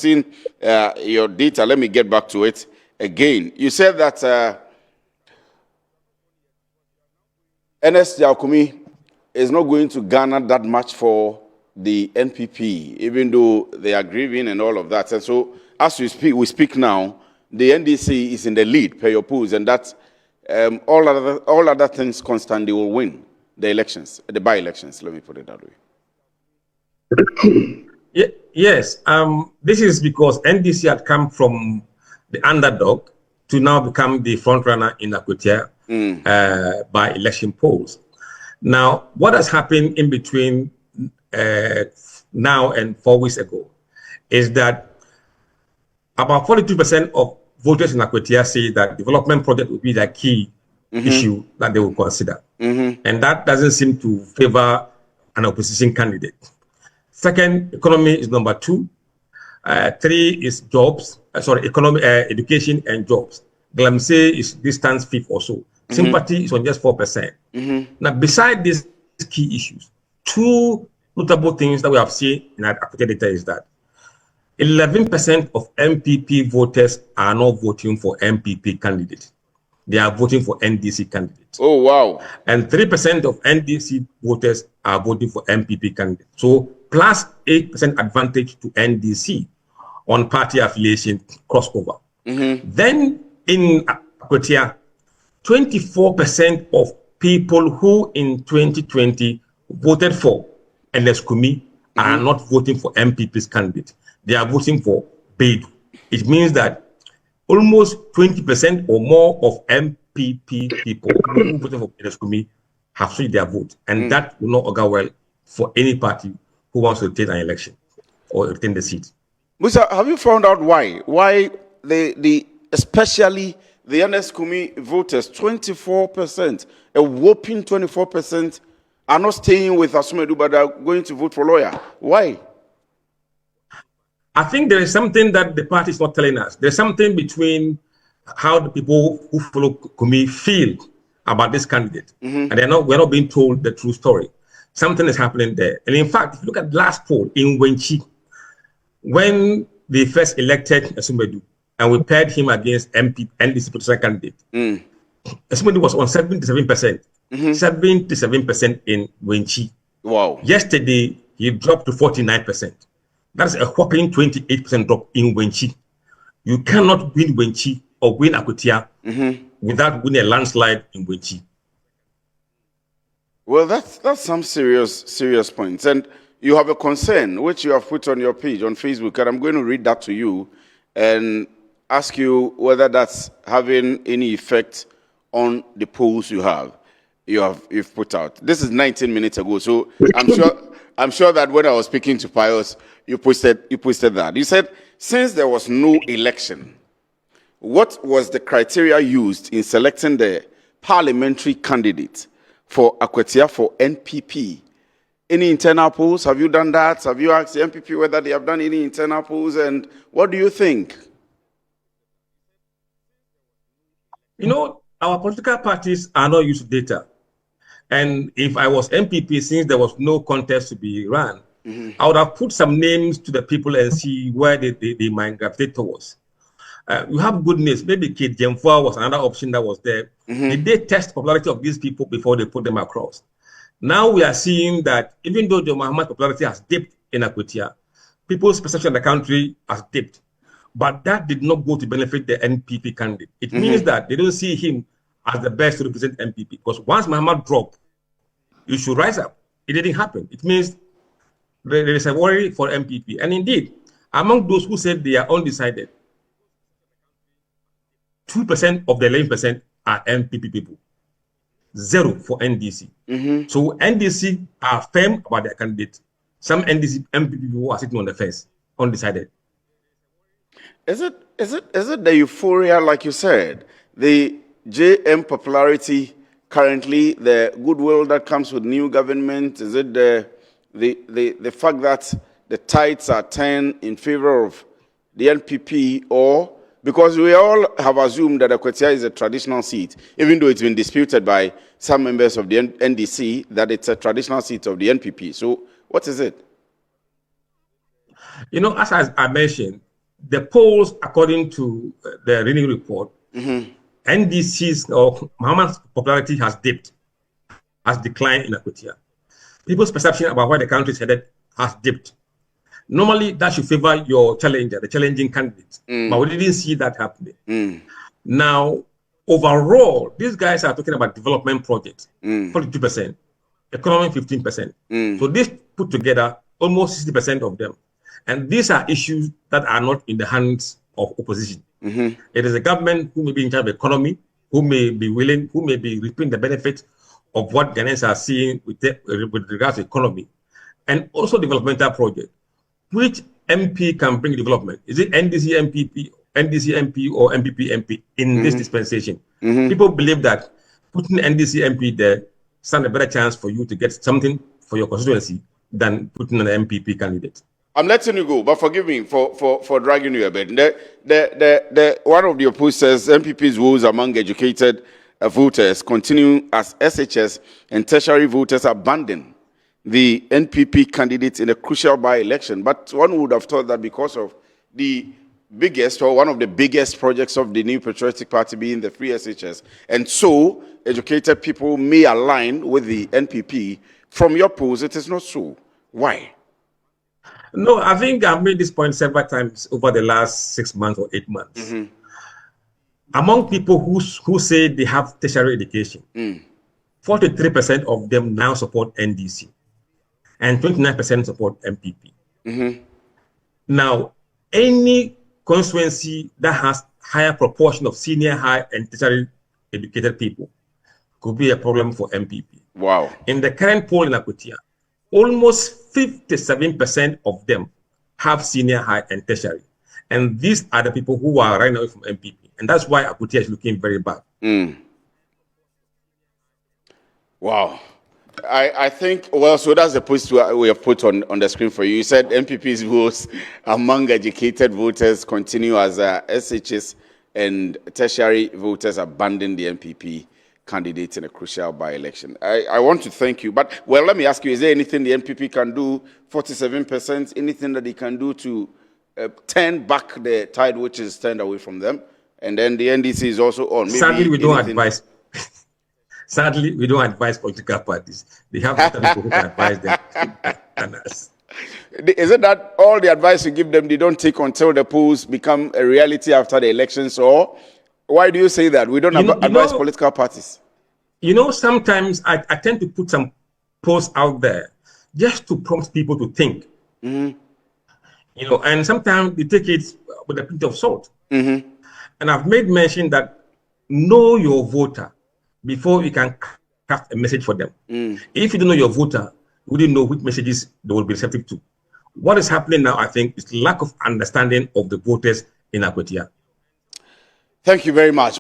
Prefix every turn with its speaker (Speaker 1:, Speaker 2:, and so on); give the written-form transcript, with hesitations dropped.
Speaker 1: seen your data. Let me get back to it again. You said that NS Jakumi is not going to garner that much for the NPP, even though they are grieving and all of that. And so, as we speak now, the NDC is in the lead per your polls, and that all other things constant, they will win the elections, the by-elections. Let me put it that way.
Speaker 2: Yes, this is because NDC had come from the underdog to now become the front runner in AKWATIA by election polls. Now, what has happened in between now and 4 weeks ago is that about 42% of voters in AKWATIA say that development project would be the key issue that they will consider. And that doesn't seem to favor an opposition candidate. Second, economy is number 2. 3 is jobs, education and jobs. Galamsey is distance fifth or so. Sympathy is on just 4%. Now, beside these key issues, 2 notable things that we have seen in our AKWATIA data is that 11% of MPP voters are not voting for MPP candidates. They are voting for NDC candidates.
Speaker 1: Oh, wow.
Speaker 2: And 3% of NDC voters are voting for MPP candidates. So plus 8% advantage to NDC on party affiliation crossover. Then in AKWATIA, 24% of people who in 2020 voted for NS Kumi are not voting for MPP's candidate. They are voting for Baidoo. It means that almost 20% or more of MPP people who voted for NS Kumi have switched their vote. And that will not augur well for any party who wants to retain an election or retain the seat.
Speaker 1: Musa, have you found out why? Why especially the NS Kumi voters, 24%, a whopping 24%, are not staying with Asumedu, but are going to vote for lawyer? Why?
Speaker 2: I think there is something that the party is not telling us. There's something between how the people who follow Kumi feel about this candidate, and we're not being told the true story. Something is happening there. And in fact, if you look at the last poll in Wenchi, when they first elected Asumedu, and we paired him against NDC potential candidate, Asumedu was on 77%. 77% in Wenchi.
Speaker 1: Wow.
Speaker 2: Yesterday, he dropped to 49%. That's a whopping 28% drop in Wenchi. You cannot win Wenchi or win AKWATIA without winning a landslide in Wenchi.
Speaker 1: Well, that's some serious points. And you have a concern, which you have put on your page on Facebook, and I'm going to read that to you and ask you whether that's having any effect on the polls you've put out. This is 19 minutes ago, so I'm sure that when I was speaking to Pius, you posted that. You said, since there was no election, what was the criteria used in selecting the parliamentary candidate for AKWATIA for NPP? Any internal polls? Have you done that? Have you asked the NPP whether they have done any internal polls? And what do you think?
Speaker 2: You know, our political parties are not used to data. And if I was MPP, since there was no contest to be run, I would have put some names to the people and see where they might gravitate towards. You have good names. Maybe Kate Jemfua was another option that was there. Did they test popularity of these people before they put them across? Now we are seeing that even though John Mahama's popularity has dipped in AKWATIA, people's perception of the country has dipped. But that did not go to benefit the NPP candidate. It means that they don't see him as the best to represent NPP. Because once Mahama dropped, you should rise up. It didn't happen. It means there is a worry for MPP. And indeed, among those who said they are undecided, 2% of the 11% are MPP people. 0 for NDC. So NDC are firm about their candidate. Some NDC MPP people are sitting on the fence, undecided.
Speaker 1: Is it the euphoria, like you said, the JM popularity currently, the goodwill that comes with new government? Is it the fact that the tides are turned in favor of the NPP, or because we all have assumed that AKWATIA is a traditional seat, even though it's been disputed by some members of the NDC that it's a traditional seat of the NPP. So what is it?
Speaker 2: You know, as I mentioned, the polls, according to the Reading report, NDC's or Muhammad's popularity has dipped, has declined in AKWATIA. People's perception about where the country is headed has dipped. Normally, that should favor your challenger, the challenging candidate. But we didn't see that happening. Now, overall, these guys are talking about development projects, 42%, economy 15%. So this put together almost 60% of them. And these are issues that are not in the hands of opposition. It is a government who may be in charge of economy, who may be willing, who may be reaping the benefits of what Ghanaians are seeing with regards to economy, and also developmental project. Which MP can bring development? Is it NDC MP or MPP MP in this dispensation? People believe that putting NDC MP there stands a better chance for you to get something for your constituency than putting an MPP candidate.
Speaker 1: I'm letting you go, but forgive me for dragging you a bit. One of the opposers, MPP's woes among educated voters continue as SHS and tertiary voters abandon the NPP candidates in a crucial by-election. But one would have thought that because of the biggest or one of the biggest projects of the new patriotic party being the free SHS, and so educated people may align with the NPP. From your polls, it is not so. Why?
Speaker 2: No, I think I've made this point several times over the last 6 months or 8 months. Among people who say they have tertiary education, 43% of them now support NDC, and 29% support MPP. Now, any constituency that has higher proportion of senior, high, and tertiary educated people could be a problem for MPP.
Speaker 1: Wow. In
Speaker 2: the current poll in AKWATIA, almost 57% of them have senior, high, and tertiary. And these are the people who are running away from MPP. And that's why AKWATIA is looking very bad.
Speaker 1: Wow. I think, well, so that's the post we have put on the screen for you. You said MPP's votes among educated voters continue as SHS and tertiary voters abandon the MPP candidates in a crucial by-election. I want to thank you. But, well, let me ask you, is there anything the MPP can do, 47%, anything that they can do to turn back the tide which is turned away from them? And then the NDC is also on. Maybe
Speaker 2: sadly, we don't advise. Sadly, we don't advise political parties. They have other people who can advise them than us.
Speaker 1: Is it that all the advice you give them, they don't take until the polls become a reality after the elections? Or why do you say that? We don't advise political parties.
Speaker 2: You know, sometimes I tend to put some posts out there just to prompt people to think. You know, and sometimes they take it with a pinch of salt. And I've made mention that know your voter before you can craft a message for them. If you don't know your voter, you wouldn't know which messages they will be receptive to. What is happening now, I think, is lack of understanding of the voters in AKWATIA.
Speaker 1: Thank you very much.